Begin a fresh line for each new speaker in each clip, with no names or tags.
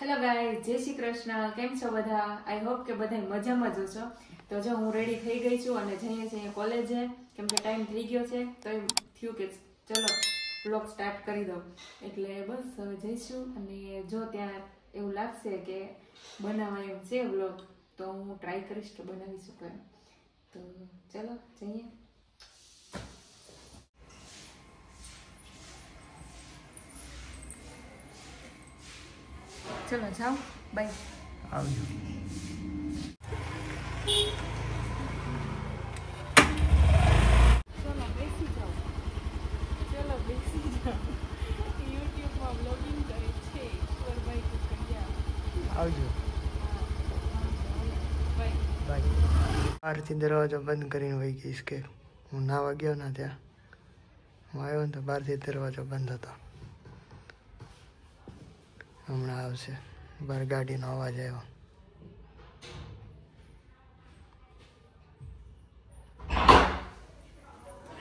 Hello guys, જય શ્રી કૃષ્ણ. કેમ છો બધા? આઈ હોપ કે બધા મજામાં જ છો. તો જો હું રેડી થઈ ગઈ છું અને જઈએ છીએ કોલેજે, કેમ કે ટાઈમ થઈ ગયો છે. તો એમ થયું કે ચલો વ્લોગ સ્ટાર્ટ કરી દઉં. એટલે બસ હવે જઈશું અને જો ત્યાં એવું લાગશે કે બનાવવા એમ છે વ્લોગ, તો હું ટ્રાય કરીશ કે બનાવી શકું એમ. તો ચલો જઈએ. ચલો જાઓ, બાય.
આવજો.
ચલો બેસી જાઓ. યુટ્યુબમાં બ્લોગિંગ કરે છે ઈશ્વરભાઈ કુકડિયા.
આવજો.
બાય.
બાય. બહારથી દરવાજો બંધ કરીને વહી ગઈશ કે હું નાવા ગયો ને ત્યાં હું આવ્યો ને તો બહારથી દરવાજો બંધ હતો. હમણાં આવશે. બહાર ગાડીનો અવાજ આવ્યો.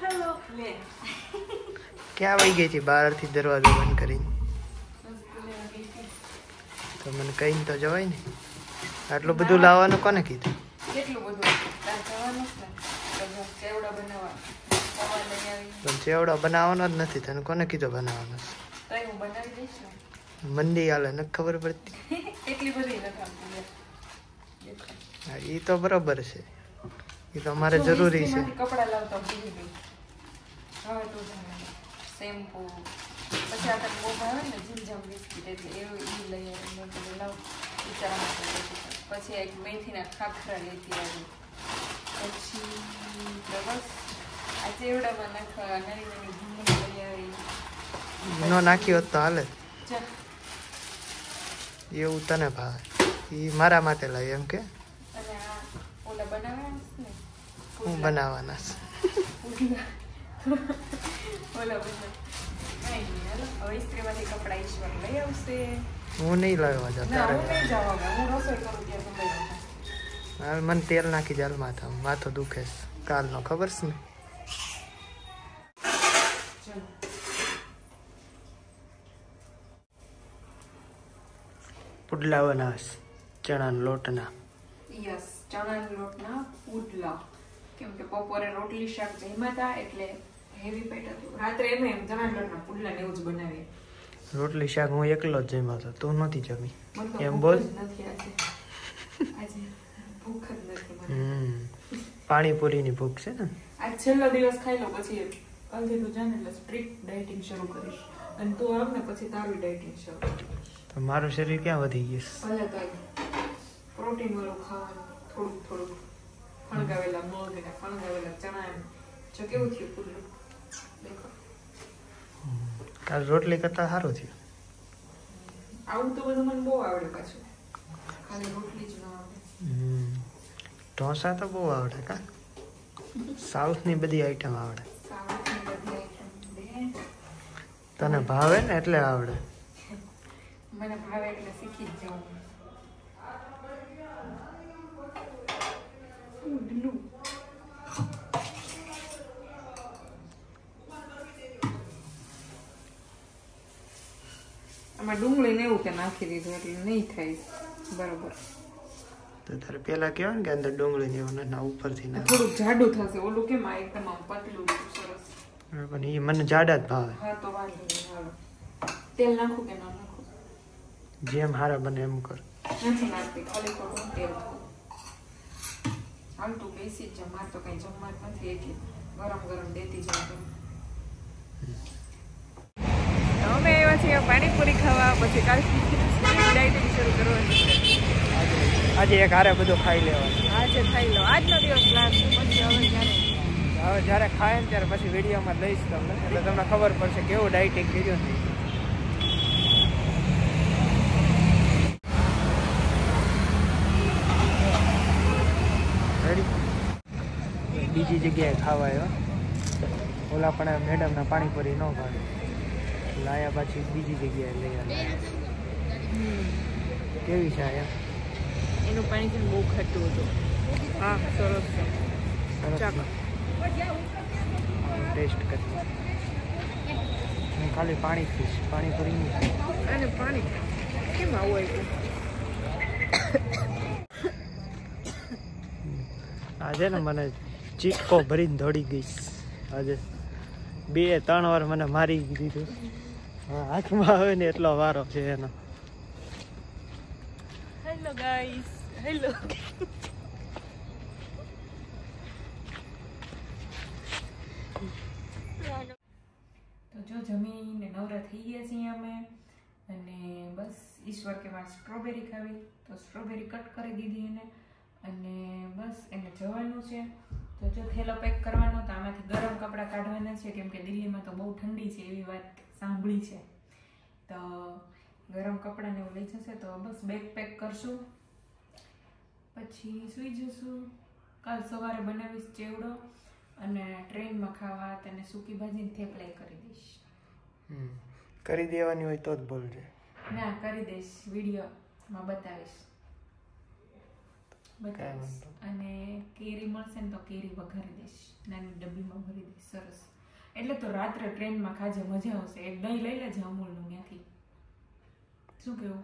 હેલો લે.
ક્યાં વહી ગઈ હતી બહારથી દરવાજો બંધ કરીને? તો મને કહીને તો જવાય ને. આટલું બધું લાવવાનું કોને કીધું?
કેટલું બધું જવાનું છે ને, ચેવડા બનાવવા સવાર લઈ આવી.
પણ ચેવડો બનાવવાનો જ નથી. તને કોને કીધું બનાવવાનો?
તો હું બનાવી દઈશ ને.
મંદી હાલે નથી ખબર પડતી.
એટલી બધી નથી.
હા, એ તો બરોબર છે. એ તો અમારે જરૂરી છે.
કપડા લાવતા ભૂલી ગઈ. હવે તો શેમ્પુ પછી આ બહુ ભાવે ને જીંજમ બિસ્કીટ, એટલે એવું એ લઈ આવી. લાવ પછી એક મેથીના ખાખરા લેતી આવી. પછી બસ આ ચેવડામાં નાખવા નાની નાની ભૂંગળી લઈ આવી.
નો નાખી હોત તો હાલે.
ચાલ
એવું તને ભાવે. એ મારા માટે લાવી એમ કે
અને આ ઓલા બનાવ્યા ને
હું બનાવવાના છે.
ઓલા બધા કઈ નહીં. હાલો હવે ઇસ્ત્રીમાંથી કપડા ઈશ્વર લઈ આવશે.
હું નહીં લાવવા
ના,
જતા.
હું નહીં જવા. હું રસોઈ કરું ત્યાં તો લઈ આવશે.
હાલ મને તેલ નાખી જાલ માથામાં. માથું દુખે છે કાલનો, ખબર છે ને?
ચલો
પુડલા બનાવશ ચણાના લોટના.
યસ, ચણાના લોટના પુડલા. કેમ કે બપોરે રોટલી શાક જમ્યા હતા એટલે હેવી પેટ હતું. રાત્રે એમ ચણાના લોટના પુડલા ને એવું જ બનાવીએ.
રોટલી શાક હું એકલો જ જમ્યો હતો. તું નથી જમી
મને તો
એમ
ભૂખ
બોલ.
જ નથી આજે ભૂખ જ નથી મને.
પાણીપુરીની ભૂખ છે ને.
આજ છેલ્લો દિવસ ખાઈ લો, પછી કાલથી તું જાને એટલે સ્ટ્રિક્ટ ડાયટિંગ શરૂ કરીશ. અને તું આવ ને પછી તારું ડાયટિંગ શરૂ કરીશ.
તો મારું શરીર ક્યાં વધી ગયું?
ભલે કઈ પ્રોટીન વાળું ખાવાનું, થોડુંક થોડુંક. ફણગાવેલા મગ ને ફણગાવેલા ચણા. જો કેવું થયું પુલ્લું દેખો.
કાલ રોટલી કરતા સારું થયું.
આવું તો બધું મને બહુ આવડે. પાછું ખાલી રોટલી જ ન આવડે.
ઢોસા તો બહુ આવડે. કા સાઉથની બધી આઈટમ આવડે.
સાવની બધી આઈટમ
તને ભાવે ને એટલે આવડે.
મને ભાવે એટલે શીખી જ જાઉં. પુડલું આમાં ડુંગળી ને એવું કે નાખી દીધું એટલે નહીં થાય બરોબર.
તો તારે પેલા કહેવાય ને કે અંદર ડુંગળી ને એવું ના ઉપરથી ના.
થોડુંક જાડું થશે. ઓલું કેમ આ એકદમ આમ પતલું સરસ.
પણ એ મને જાડા જ ભાવે.
હા તો વાંધો નહીં. હાલો તેલ નાખું કે ના નાખું?
જેમ હારા બને એમ કર.
નથી નાખતી, ખાલી થોડું તેલ. હાલ તું બેસી જ જા. મારે તો કઈ જમવા જ નથી એટલે ગરમ ગરમ દેતી જાઉં. અમે આવ્યા છીએ પાણીપુરી ખાવા. પછી કાલથી ડાયટિંગ શરૂ કરવાની છે.
આજે એક હારે બધું ખાઈ લેવાનું.
આજે ખાઈ લો. આજનો દિવસ લાગશે. પછી હવે
જ્યારે ખાય ને ત્યારે પછી વિડીયોમાં લઈશ તમને, એટલે તમને ખબર પડશે કેવું ડાયટિંગ કર્યું ને. બીજી જગ્યાએ ખાવા આવ્યો. ઓલા પણ મેડમના પાણીપુરી ન ભાવે. લાયા પાછી બીજી જગ્યાએ લઈ આવ્યા. કેવી છે આયા?
એનું પાણી પણ બહુ ખાટું હતું. હા સરસ છે.
સરસ. ટેસ્ટ કરી. હું ખાલી પાણી પીશ, પાણીપુરી નહીં.
અને પાણી કેમ આવું આવ્યું?
આજે ને મને ચીટકો ભરીને દોડી ગઈશ. આજે 2-3 વાર મને મારી દીધું. હાથમાં આવે ને એટલો વારો છે એનો.
Hello guys, hello. તો જો જમીને નવરા થઈ ગયા છીએ અમે, અને બસ ઈશ્વર કે મારે સ્ટ્રોબેરી ખાવી, તો સ્ટ્રોબેરી કટ કરી દીધી એને, અને બસ એને જવાનું છે. તો જો થેલો પેક કરવાનો, તો આમાંથી ગરમ કપડાં કાઢવાના છે, કેમ કે દિલ્હીમાં તો બહુ ઠંડી છે એવી વાત સાંભળી છે. તો ગરમ કપડાને એવું લઈ જશે, તો બસ બેગ પેક કરશું, પછી સૂઈ જશું. કાલ સવારે બનાવીશ ચેવડો, અને ટ્રેનમાં ખાવા તને સૂકી ભાજીને થેપલાઈ કરી દઈશ.
કરી દેવાની હોય તો જ બોલજે.
ના, કરી દઈશ, વિડીયોમાં બતાવીશ. અને કેરી મળશે ને તો કેરી વઘારી દઈશ, નાની ડબ્બીમાં ભરી દઈશ. સરસ. એટલે તો રાત્રે ટ્રેનમાં ખાજે, મજા આવશે. એક દહીં લઈ લેજે અમૂલનું ત્યાંથી. શું કેવું?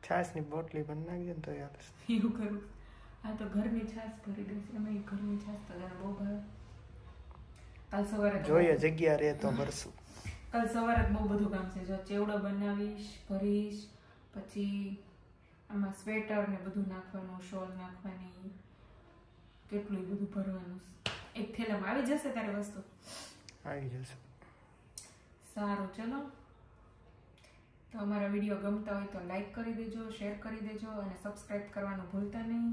છાશની બોટલી પણ નાખજે ને તો યાદ.
એવું કરું? હા, તો ઘરની છાશ ભરી દઈશ. એમાં ઘરની છાશ તો તને બહુ ભાવે. કાલ સવારે
જોઈએ જગ્યા રહે તો ભરશું.
કાલ સવારે બહુ બધું કામ છે. જો ચેવડો બનાવીશ, ભરીશ, પછી આમાં સ્વેટર ને બધું નાખવાનું, શોલ નાખવાની, કેટલું બધું ભરવાનું. એક થેલામાં આવી જશે તારે વસ્તુ?
આવી જશે.
સારું, ચલો. તો અમારા વિડીયો ગમતા હોય તો લાઈક કરી દેજો, શેર કરી દેજો, અને સબસ્ક્રાઈબ કરવાનું ભૂલતા નહીં.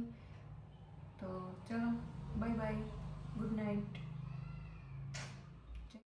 તો ચલો, બાય બાય, ગુડ નાઇટ.